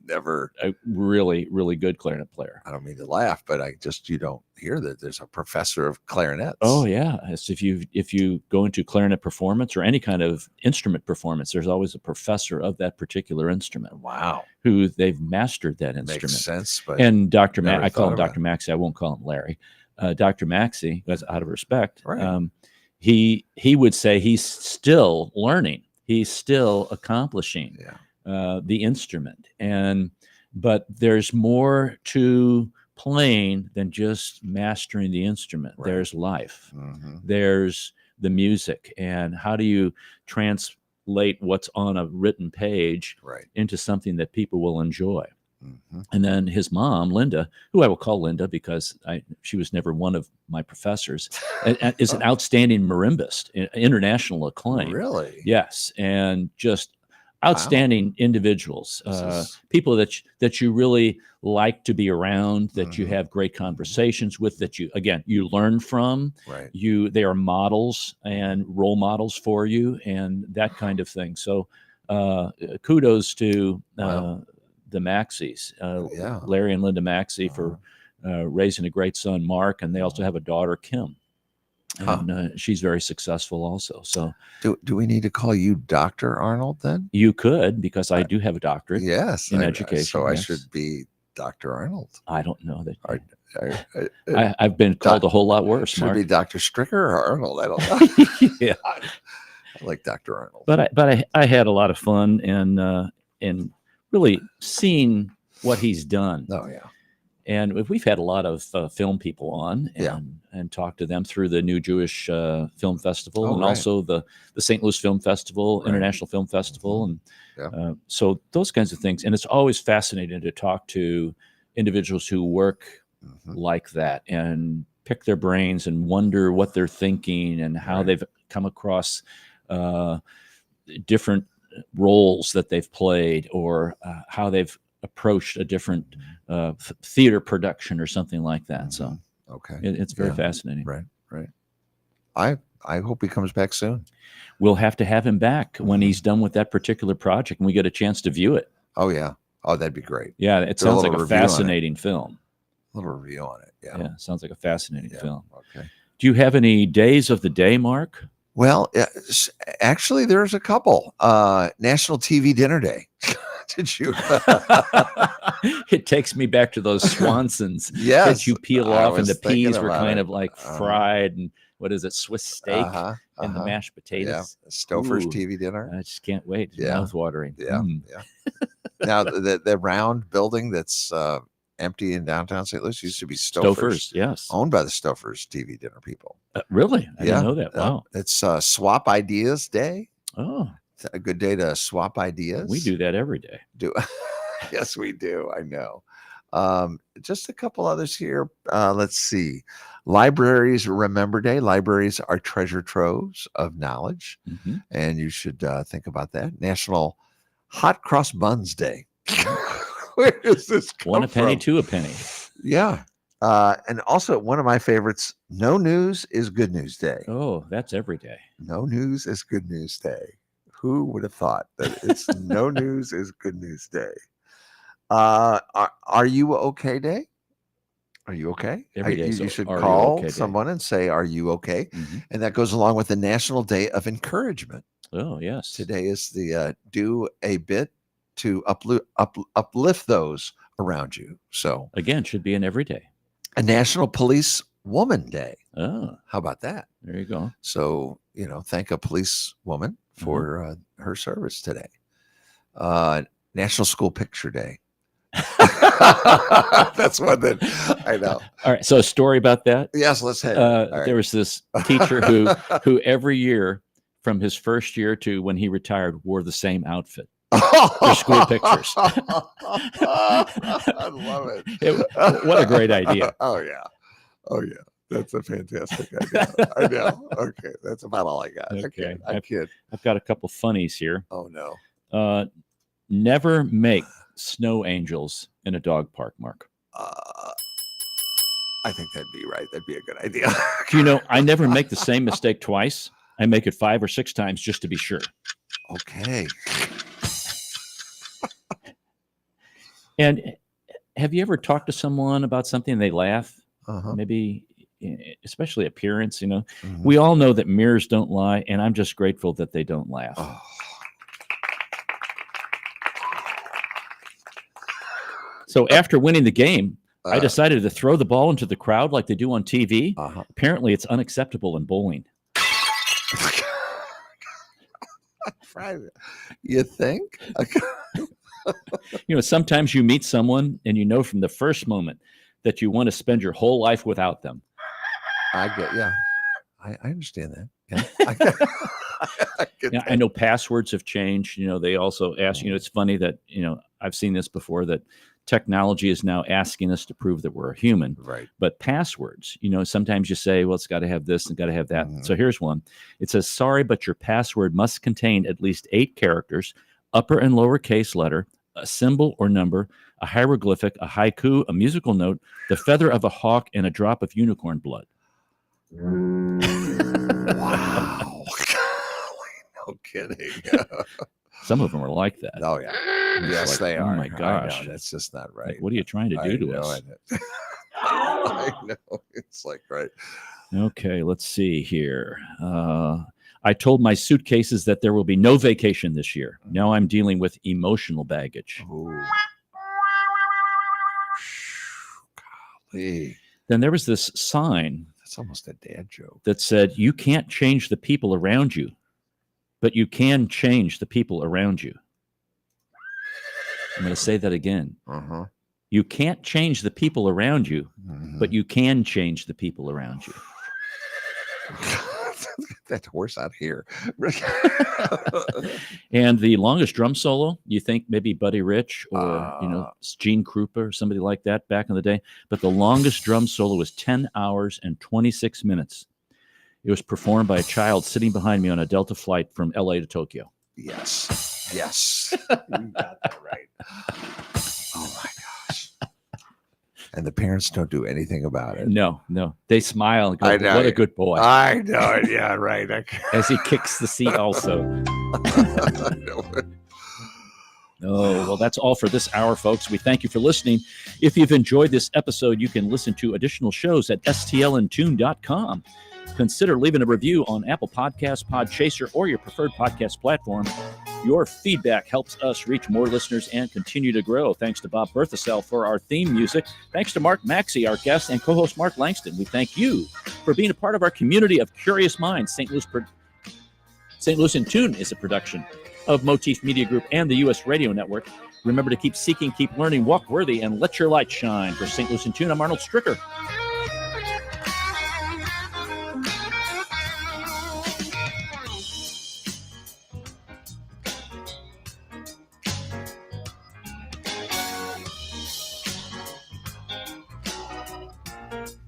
never a really, really good clarinet player. I don't mean to laugh, but you don't hear that there's a professor of clarinets. Oh yeah. If you go into clarinet performance or any kind of instrument performance, there's always a professor of that particular instrument. Wow. Who they've mastered that instrument. Makes sense. But and Dr. I call him Dr. Maxey. I won't call him Larry. Dr. Maxey, that's out of respect. Right. He would say he's still learning. He's still accomplishing the instrument. But there's more to playing than just mastering the instrument. Right. There's life. There's the music. And how do you translate what's on a written page into something that people will enjoy? And then his mom, Linda, who I will call Linda because she was never one of my professors, is an outstanding marimbist, international acclaim. Really? Yes. And just outstanding individuals, people that you really like to be around, that you have great conversations with, that you learn from. Right. They are models and role models for you and that kind of thing. So kudos to the Maxeys, Larry and Linda Maxey, for raising a great son, Mark, and they also have a daughter, Kim, and she's very successful also. So, do we need to call you Dr. Arnold then? You could, because I do have a doctorate. Yes, in education. So I should be Dr. Arnold. I don't know that. I've been called a whole lot worse. Should Mark. Be Dr. Stricker or Arnold? I don't know. Yeah, I like Dr. Arnold. But I had a lot of fun and really seeing what he's done. Oh yeah. And we've had a lot of film people on and talked to them through the New Jewish Film Festival and also the St. Louis Film Festival, International Film Festival. And so those kinds of things. And it's always fascinating to talk to individuals who work like that and pick their brains and wonder what they're thinking and how they've come across different roles that they've played or how they've approached a different theater production or something like that. So it's very fascinating. Right. I hope he comes back soon. We'll have to have him back when he's done with that particular project and we get a chance to view it. Oh yeah. Oh, that'd be great. Yeah, it sounds like a fascinating film. A little review on it. Yeah, sounds like a fascinating film. Okay. Do you have any days of the day, Mark? Well, actually, there's a couple. National TV Dinner Day. Did you? It takes me back to those Swansons. Yes. That you peel off, and the peas were kind of like fried, and what is it, Swiss steak and the mashed potatoes. Yeah. Stouffer's TV dinner. I just can't wait. Mouth-watering. Yeah. Now, the round building that's empty in downtown St. Louis used to be Stouffer's. Yes. Owned by the Stouffer's TV dinner people. Really? I didn't know that. Wow. It's Swap Ideas Day. Oh. It's a good day to swap ideas. We do that every day. Yes, we do. I know. Just a couple others here. Let's see. Libraries Remember Day. Libraries are treasure troves of knowledge. And you should think about that. National Hot Cross Buns Day. Where does this come from? 1 penny, 2 penny. Yeah. And also one of my favorites, No News is Good News Day. Oh, that's every day. No News is Good News Day. Who would have thought that it's no news is good news day? Are you okay day? Are you okay? Every day. You should Are you call okay day. someone and say, "Are you okay?" Mm-hmm. And that goes along with the National Day of Encouragement. Oh, yes. Today is the do a bit to uplift those around you. So again, should be an everyday. A National Police Woman Day. Oh, how about that? There you go. So thank a police woman for her service today. National School Picture Day. That's one that I know. All right. So a story about that. Yes, let's head. There was this teacher who every year from his first year to when he retired wore the same outfit for school pictures. I love it. What a great idea. Oh yeah. That's a fantastic idea. I know. Okay. That's about all I got. Okay. I kid. I've got a couple funnies here. Oh no. Never make snow angels in a dog park, Mark. I think that'd be right. That'd be a good idea. I never make the same mistake twice. I make it 5 or 6 times just to be sure. Okay. And have you ever talked to someone about something and they laugh? Maybe, especially appearance, We all know that mirrors don't lie, and I'm just grateful that they don't laugh. Oh. So after winning the game, I decided to throw the ball into the crowd like they do on TV. Apparently, it's unacceptable in bowling. You think? Sometimes you meet someone and you know from the first moment that you want to spend your whole life without them. I understand that. Yeah. I know passwords have changed. They also ask, it's funny that, I've seen this before, that technology is now asking us to prove that we're a human. Right. But passwords, sometimes you say, well, it's got to have this and got to have that. So here's one. It says, sorry, but your password must contain at least 8 characters, upper and lower case letter, a symbol or number, a hieroglyphic, a haiku, a musical note, the feather of a hawk, and a drop of unicorn blood. Wow. No kidding. Some of them are like that. Oh, yeah. Yes, they are. Oh, my gosh. That's just not right. Like, what are you trying to do to us? I know. It's like, right. Okay, let's see here. I told my suitcases that there will be no vacation this year. Now I'm dealing with emotional baggage. Ooh. Golly. Then there was this sign. That's almost a dad joke. That said, you can't change the people around you, but you can change the people around you. I'm going to say that again. You can't change the people around you, but you can change the people around you. That horse out here. And the longest drum solo, you think maybe Buddy Rich or Gene Krupa or somebody like that back in the day. But the longest drum solo was 10 hours and 26 minutes. It was performed by a child sitting behind me on a Delta flight from LA to Tokyo. Yes. You got that right. Oh my gosh. And the parents don't do anything about it. No. They smile and go, what a good boy. I know it. Yeah, right. As he kicks the seat also. Oh, well, that's all for this hour, folks. We thank you for listening. If you've enjoyed this episode, you can listen to additional shows at stlintune.com. Consider leaving a review on Apple Podcasts, Podchaser, or your preferred podcast platform. Your feedback helps us reach more listeners and continue to grow. Thanks to Bob Berthasell for our theme music. Thanks to Mark Maxey, our guest, and co-host Mark Langston. We thank you for being a part of our community of curious minds. St. Louis in Tune is a production of Motif Media Group and the U.S. Radio Network. Remember to keep seeking, keep learning, walk worthy, and let your light shine. For St. Louis in Tune, I'm Arnold Stricker.